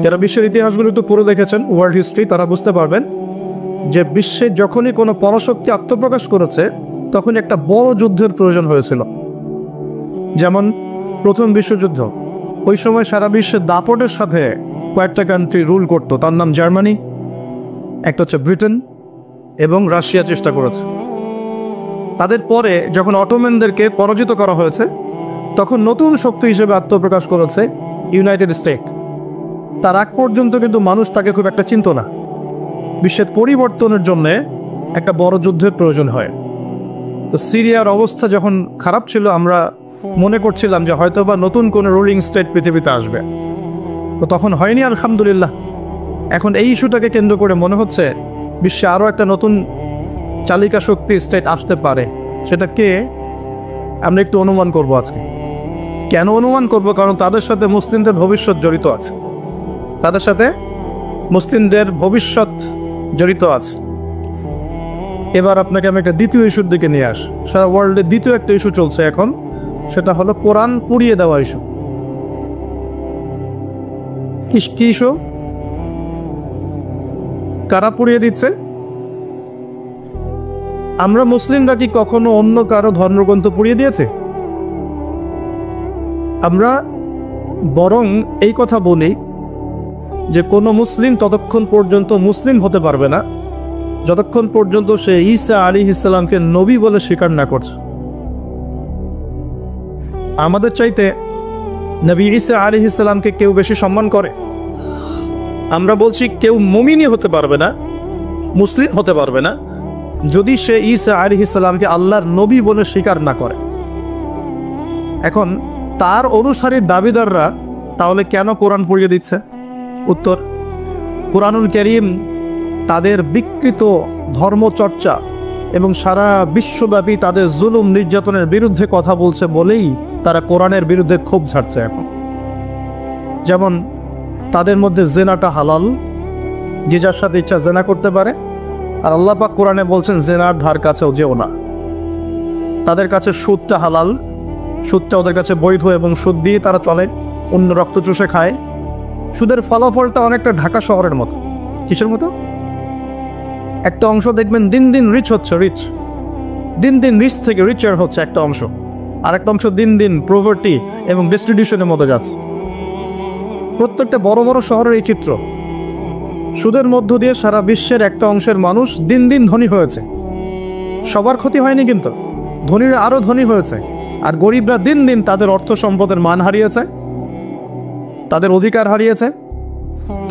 যারা বিশ্বের ইতিহাসগুলো একটু পড়ে দেখেছেন, ওয়ার্ল্ড হিস্ট্রি, তারা বুঝতে পারবেন যে বিশ্বে যখনই কোনো পরাশক্তি আত্মপ্রকাশ করেছে তখন একটা বড় যুদ্ধের প্রয়োজন হয়েছিল। যেমন প্রথম বিশ্বযুদ্ধ, ওই সময় সারা বিশ্বে দাপটের সাথে কয়েকটা কান্ট্রি রুল করতো, তার নাম জার্মানি, একটা হচ্ছে ব্রিটেন এবং রাশিয়া চেষ্টা করেছে। তাদের পরে যখন অটোম্যানদেরকে পরাজিত করা হয়েছে তখন নতুন শক্তি হিসেবে আত্মপ্রকাশ করেছে ইউনাইটেড স্টেট। তার আগ পর্যন্ত কিন্তু মানুষ তাকে খুব একটা চিনত না। বিশ্বের পরিবর্তনের জন্য একটা বড় যুদ্ধের প্রয়োজন হয়। তো সিরিয়ার অবস্থা যখন খারাপ ছিল, আমরা মনে করছিলাম যে হয়তোবা নতুন কোনো রুলিং স্টেট পৃথিবীতে আসবে, তো তখন হয়নি, আলহামদুলিল্লাহ। এখন এই ইস্যুটাকে কেন্দ্র করে মনে হচ্ছে বিশ্বে আরও একটা নতুন চালিকা শক্তি স্টেট আসতে পারে। সেটা কে, আমরা একটু অনুমান করব আজকে। কেন অনুমান করব? কারণ তাদের সাথে মুসলিমদের ভবিষ্যৎ জড়িত আছে, তাদের সাথে মুসলিমদের ভবিষ্যৎ জড়িত আছে। এবার আপনাকে আমি একটা দ্বিতীয় ইস্যুর দিকে নিয়ে আসি। সারা ওয়ার্ল্ডে দ্বিতীয় একটা ইস্যু চলছে এখন, সেটা হলো কোরআন পুড়িয়ে দেওয়া ইস্যু। কি ইস্যু? কারা পুড়িয়ে দিচ্ছে? আমরা মুসলিমরা কি কখনো অন্য কারো ধর্মগ্রন্থ পুড়িয়ে দিয়েছে? আমরা বরং এই কথা বলি যে কোনো মুসলিম ততক্ষণ পর্যন্ত মুসলিম হতে পারবে না যতক্ষণ পর্যন্ত সে ঈসা আলাইহিস সালামকে নবী বলে স্বীকার না করছে। আমাদের চাইতে নবী ঈসা আলাইহিস সালামকে কেউ বেশি সম্মান করে? আমরা বলছি কেউ মুমিনই হতে পারবে না, মুসলিম হতে পারবে না যদি সে ঈসা আলাইহিস সালামকে আল্লাহর নবী বলে স্বীকার না করে। এখন তার অনুসারীর দাবিদাররা তাহলে কেন কোরআন পড়িয়ে দিচ্ছে? উত্তর, কুরআনুল কারীম তাদের বিকৃত ধর্মচর্চা এবং সারা বিশ্বব্যাপী তাদের জুলুম নির্যাতনের বিরুদ্ধে কথা বলছে বলেই তারা কোরআনের বিরুদ্ধে ক্ষোভ ঝাড়ছে এখন। যেমন তাদের মধ্যে জেনাটা হালাল, যে যার সাথে ইচ্ছা জেনা করতে পারে, আর আল্লাহ পাক কোরআনে বলছেন জেনার ধার কাছেও যেও না। তাদের কাছে সুদটা হালাল, সুদটা ওদের কাছে বৈধ এবং সুদ দিয়ে তারা চলে, অন্য রক্ত চুষে খায়। সুদের ফলাফলটা অনেকটা ঢাকা শহরের মতো। কিসের মতো? একটা অংশ দেখবেন দিন দিন রিচ হচ্ছে, দিন দিন রিচ থেকে রিচার হচ্ছে একটা অংশ, আর একটা অংশ দিন দিন প্রভার্টি এবং ডিস্ট্রিবিউশনের মধ্যে যাচ্ছে। প্রত্যেকটা বড় বড় শহরের এই চিত্র। সুদের মধ্য দিয়ে সারা বিশ্বের একটা অংশের মানুষ দিন দিন ধনী হয়েছে। সবার ক্ষতি হয়নি, কিন্তু ধনীরা আরও ধনী হয়েছে, আর গরিবরা দিন দিন তাদের অর্থ সম্পদের মান হারিয়েছে, তাদের অধিকার হারিয়েছে,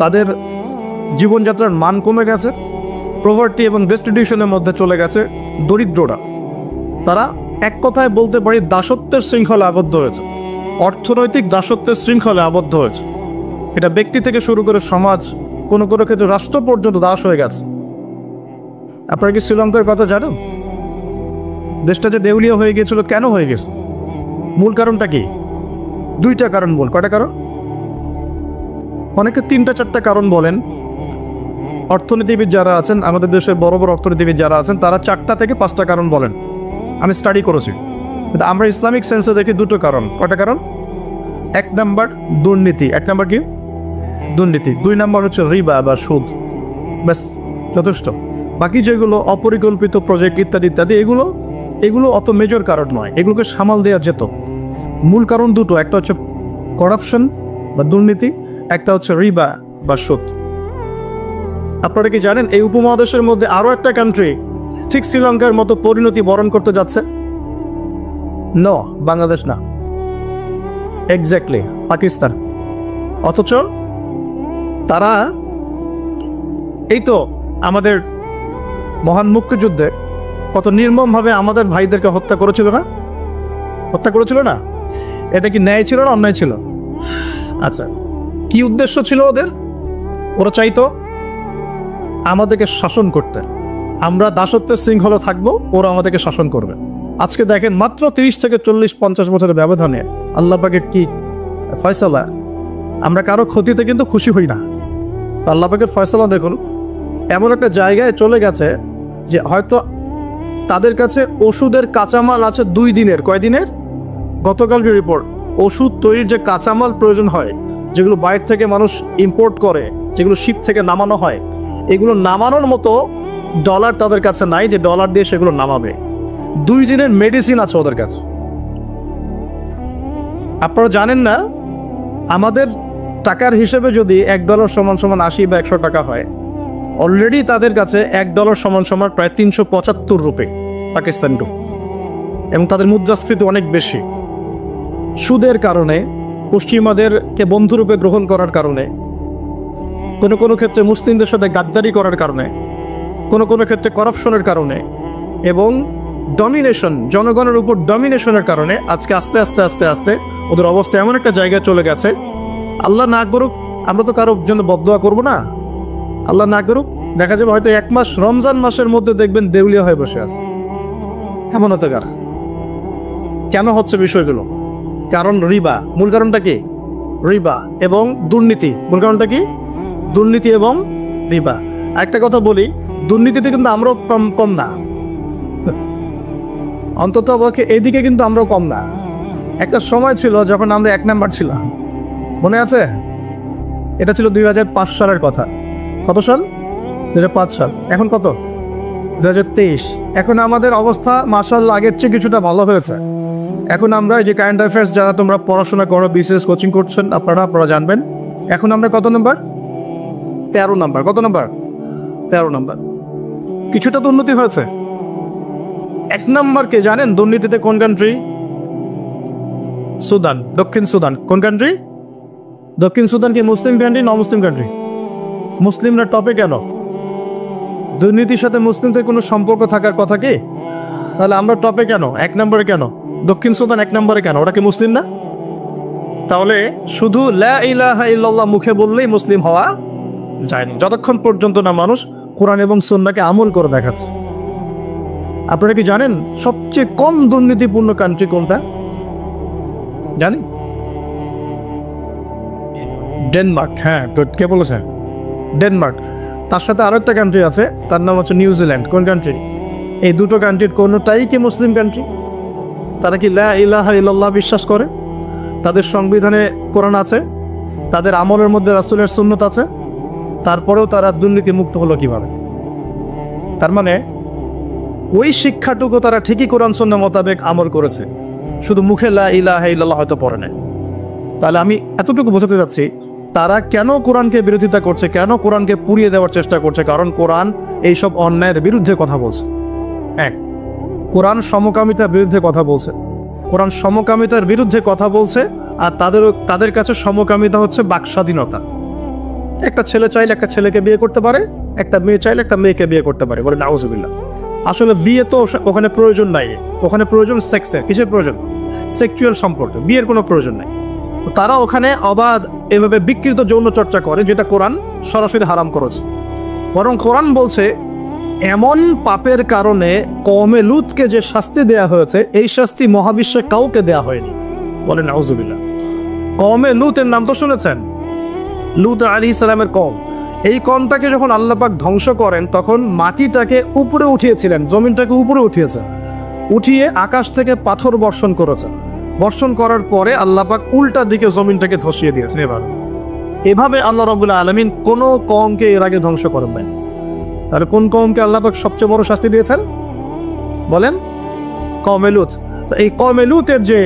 তাদের জীবনযাত্রার মান কমে গেছে, প্রভার্টি এবং ডিস্ট্রিবিউশনের মধ্যে চলে গেছে দরিদ্ররা। তারা এক কথায় বলতে পারি দাসত্বের শৃঙ্খলে আবদ্ধ হয়েছে, অর্থনৈতিক দাসত্বের শৃঙ্খলে আবদ্ধ হয়েছে। এটা ব্যক্তি থেকে শুরু করে সমাজ, কোনো কোনো ক্ষেত্রে রাষ্ট্র পর্যন্ত দাস হয়ে গেছে। আপনারা কি শ্রীলঙ্কার কথা জানেন? দেশটা যে দেউলিয়া হয়ে গিয়েছিল, কেন হয়ে গেছে? মূল কারণটা কি? দুইটা কারণ বল। কয়টা কারণ? অনেকে 3-4টা কারণ বলেন। অর্থনীতিবিদ যারা আছেন, আমাদের দেশের বড় বড় অর্থনীতিবিদ যারা আছেন, তারা 4টা থেকে 5টা কারণ বলেন। আমি স্টাডি করেছি, কিন্তু আমরা ইসলামিক সেন্সে দেখি 2টো কারণ। কয়টা কারণ? 1 নাম্বার দুর্নীতি। 1 নাম্বার কি? দুর্নীতি। 2 নাম্বার হচ্ছে রিবা বা সুদ। ব্যাস, যথেষ্ট। বাকি যেগুলো অপরিকল্পিত প্রজেক্ট ইত্যাদি ইত্যাদি, এগুলো অত মেজর কারণ নয়, এগুলোকে সামাল দেওয়া যেত। মূল কারণ 2টো, একটা হচ্ছে করাপশন বা দুর্নীতি, একটা হচ্ছে রিবা বা সুদ। আপনারা কি জানেন এই উপমহাদেশের মধ্যে আরও একটা কান্ট্রি ঠিক শ্রীলঙ্কার মতো পরিণতি বরণ করতে যাচ্ছে? নো, বাংলাদেশ না, এক্স্যাক্টলি পাকিস্তান। অথচ তারা এই তো আমাদের মহান মুক্তিযুদ্ধে কত নির্মমভাবে আমাদের ভাইদেরকে হত্যা করেছিল না? এটা কি ন্যায় ছিল না অন্যায় ছিল? আচ্ছা, কি উদ্দেশ্য ছিল ওদের? ওরা চাইতো আমাদেরকে শাসন করতে, আমরা দাসত্বের শৃঙ্খলা থাকবো, ওরা আমাদেরকে শাসন করবে। আজকে দেখেন মাত্র 30 থেকে 40-50 বছরের ব্যবধানে আল্লাহ পাকের কি ফয়সালা। আমরা কারো ক্ষতিতে কিন্তু খুশি হই না। আল্লাহ পাকের ফয়সালা দেখুন, এমন একটা জায়গায় চলে গেছে যে হয়তো তাদের কাছে ওষুধের কাঁচামাল আছে 2 দিনের। কয় দিনের? গতকালকে রিপোর্ট, ওষুধ তৈরির যে কাঁচামাল প্রয়োজন হয় যেগুলো বাইরে থেকে মানুষ ইম্পোর্ট করে, যেগুলো শিপ থেকে নামানো হয়, এগুলো নামানোর মতো ডলার তাদের কাছে নাই যে ডলার দিয়ে সেগুলো নামাবে। 2 দিনের মেডিসিন আছে ওদের কাছে। আপনারা জানেন না, আমাদের টাকার হিসেবে যদি $1 সমান সমান 80 বা 100 টাকা হয়, অলরেডি তাদের কাছে $1 সমান সমান প্রায় 375 রুপি পাকিস্তান রুপি, এবং তাদের মুদ্রাস্ফীতি অনেক বেশি। সুদের কারণে, পশ্চিমাদেরকে বন্ধুরূপে গ্রহণ করার কারণে, কোনো কোনো ক্ষেত্রে মুসলিমদের সাথে গাদ্দারি করার কারণে, কোনো কোনো ক্ষেত্রে করাপশনের কারণে এবং ডমিনেশন, জনগণের উপর ডমিনেশনের কারণে আজকে আস্তে আস্তে আস্তে আস্তে ওদের অবস্থা এমন একটা জায়গায় চলে গেছে। আল্লাহ না করুক, আমরা তো কারোর জন্য বদদোয়া করব না, আল্লাহ না করুক, দেখা যাবে হয়তো 1 মাস রমজান মাসের মধ্যে দেখবেন দেউলিয়া হয়ে বসে আছে। এমন হতে পারে। কেন হচ্ছে বিষয়গুলো? কারণ রিবা। মূল কারণটা কি? রিবা এবং দুর্নীতি। মূল কারণটা কি? দুর্নীতি এবং রিবা। একটা কথা বলি, দুর্নীতিতে কিন্তু আমরাও কম না, অন্তত এদিকে কিন্তু আমরাও কম না। একটা সময় ছিল যখন আমরা 1 নাম্বার ছিলাম, মনে আছে? এটা ছিল 2005 সালের কথা। কত সাল? 2005 সাল। এখন কত? 2023। এখন আমাদের অবস্থা মাশাআল্লাহ আগের চেয়ে কিছুটা ভালো হয়েছে। এখন আমরা এই যে কারেন্ট অ্যাফেয়ার্স, যারা তোমরা পড়াশোনা করো, বিসিএস কোচিং করছেন, আপনারা জানবেন এখন আমরা কত নাম্বার? 13 নাম্বার। কত নাম্বার? 13 নাম্বার। কিছুটা তো উন্নতি হয়েছে। 1 নাম্বারকে জানেন দুর্নীতিতে কোন কান্ট্রি? সুদান, দক্ষিণ সুদান। কোন কান্ট্রি? দক্ষিণ সুদান কি মুসলিম কান্ট্রি না মুসলিম কান্ট্রি? মুসলিমরা টপে কেন? দুর্নীতির সাথে মুসলিমদের কোনো সম্পর্ক থাকার কথা কি? তাহলে আমরা টপে কেন? 1 নম্বরে কেন? দক্ষিণ সুদান 1 নম্বরে কেন? ওরা কি মুসলিম না? তাহলে শুধু লা ইলাহা ইল্লাল্লাহ মুখে বললেই মুসলিম হওয়া যায় না, যতক্ষণ পর্যন্ত না মানুষ কোরআন এবং সুন্নাহকে আমল করে দেখাচ্ছে। আপনারা কি জানেন সবচেয়ে কম দুর্নীতিপূর্ণ কান্ট্রি কোনটা? জানি? ডেনমার্ক। হ্যাঁ, কে বলেছে? ডেনমার্ক। তার সাথে আরো একটা কান্ট্রি আছে, তার নাম হচ্ছে নিউজিল্যান্ড। কোন কান্ট্রি? এই দুটো কান্ট্রির কোনোটাই কি মুসলিম কান্ট্রি? তারা কি লা ইলাহা ইল্লাল্লাহ বিশ্বাস করে? তাদের সংবিধানে কোরআন আছে, তাদের আমলের মধ্যে রাসূলের সুন্নাত আছে, তারপরেও তারা দুর্নীতি মুক্ত হলো কিভাবে? তার মানে ওই শিক্ষাটুকু তারা ঠিকই কোরআন সুন্নাহ মোতাবেক আমল করেছে, শুধু মুখে লা ইলাহা ইল্লাল্লাহ হয়তো পড়ে না। তাহলে আমি এতটুকু বোঝাতে চাচ্ছি, তারা কেন কোরআনকে বিরোধিতা করছে, কেন কোরআনকে পুড়িয়ে দেওয়ার চেষ্টা করছে? কারণ কোরআন এইসব অন্যায়ের বিরুদ্ধে কথা বলছে। কোরআন সমকামিতার বিরুদ্ধে কথা বলছে, কোরআন সমকামিতার বিরুদ্ধে কথা বলছে। আর তাদের কাছে সমকামিতা হচ্ছে বাক স্বাধীনতা। একটা ছেলে চাইলে একটা ছেলেকে বিয়ে করতে পারে, একটা মেয়ে চাইলে একটা মেয়েকে বিয়ে করতে পারে। বলে নাউজুবিল্লাহ। আসলে বিয়ে তো ওখানে প্রয়োজন নাই, ওখানে প্রয়োজন সেক্সের। কিসের প্রয়োজন? সেক্সুয়াল সম্পর্ক। বিয়ের কোনো প্রয়োজন নাই। তারা ওখানে অবাধ এভাবে বিকৃত যৌন চর্চা করে, যেটা কোরআন সরাসরি হারাম করেছে। বরং কোরআন বলছে এমন পাপের কারণে কওমে লুতকে যে শাস্তি দেয়া হয়েছে, এই শাস্তি মহাবিশ্বে কাউকে দেয়া হয়নি। বলেন নাউজুবিল্লাহ। কওমে লুতের নাম তো শুনেছেন? লুত আলাইহিস সালামের কওম। এই কওমটাকে যখন আল্লাহ পাক ধ্বংস করেন, তখন মাটিটাকে উপরে উঠিয়েছিলেন, জমিনটাকে উপরে উঠিয়েছেন, উঠিয়ে আকাশ থেকে পাথর বর্ষণ করেছেন। বর্ষণ করার পরে আল্লাহ পাক উল্টা দিকে জমিনটাকে ধসিয়ে দিয়েছেন। এভাবে আল্লাহ রাব্বুল আলামিন কোনো কওমকে এর আগে ধ্বংস করেন নাই। তাহলে কোন কওমকে আল্লাহ পাক সবচেয়ে বড় শাস্তি দিয়েছেন? বলেন? কওমে লুত। তো এই কওমে লুতের যে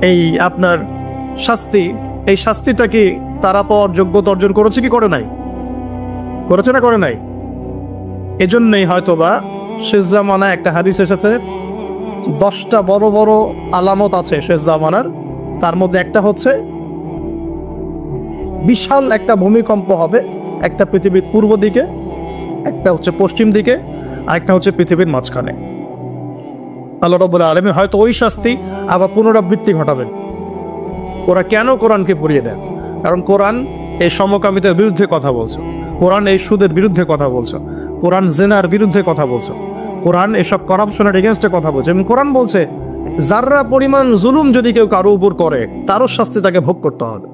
এই আপনার শাস্তি, এই শাস্তিটা কি তারা পাওয়ার যোগ্যতা অর্জন করেছে কি করে নাই? করেছে না করে নাই? এজন্যই হয়তোবা শেষ জামানায় একটা হাদিস এসেছে, 10টা বড় বড় আলামত আছে শেষ জামানার। তার মধ্যে একটা হচ্ছে বিশাল একটা ভূমিকম্প হবে, একটা পৃথিবীর পূর্ব দিকে, একটা হচ্ছে পশ্চিম দিকে, আর একটা হচ্ছে পৃথিবীর মাঝখানে। আল্লাহ রাব্বুল আলামিন হয়তো ওই শাস্তি আবার পুনরাবৃত্তি ঘটাবেন। ওরা কেন কোরআনকে পুড়িয়ে দেয়? কারণ কোরআন এই সমকামিতার বিরুদ্ধে কথা বলছে, কোরআন এই সুদের বিরুদ্ধে কথা বলছে, কোরআন জেনার বিরুদ্ধে কথা বলছে, কোরআন এসব করাপশনের এগেনস্টে কথা বলছে। এবং কোরআন বলছে যাররা পরিমাণ জুলুম যদি কেউ কারো উপর করে, তারও শাস্তি তাকে ভোগ করতে হবে।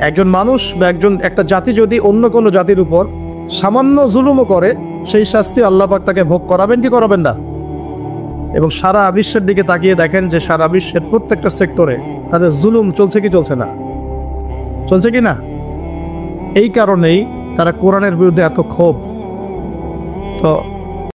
একজন মানুষ বা একটা জাতি যদি অন্য কোনো জাতির উপর সামান্য জুলুমও করে, সেই শাস্তি আল্লাহ পাক তাকে ভোগ করাবেন কি করাবেন না? এবং সারা বিশ্বের দিকে তাকিয়ে দেখেন যে সারা বিশ্বের প্রত্যেকটা সেক্টরে তাদের জুলুম চলছে কি চলছে না? চলছে কি না? এই কারণেই তারা কোরআনের বিরুদ্ধে এত ক্ষোভ। তো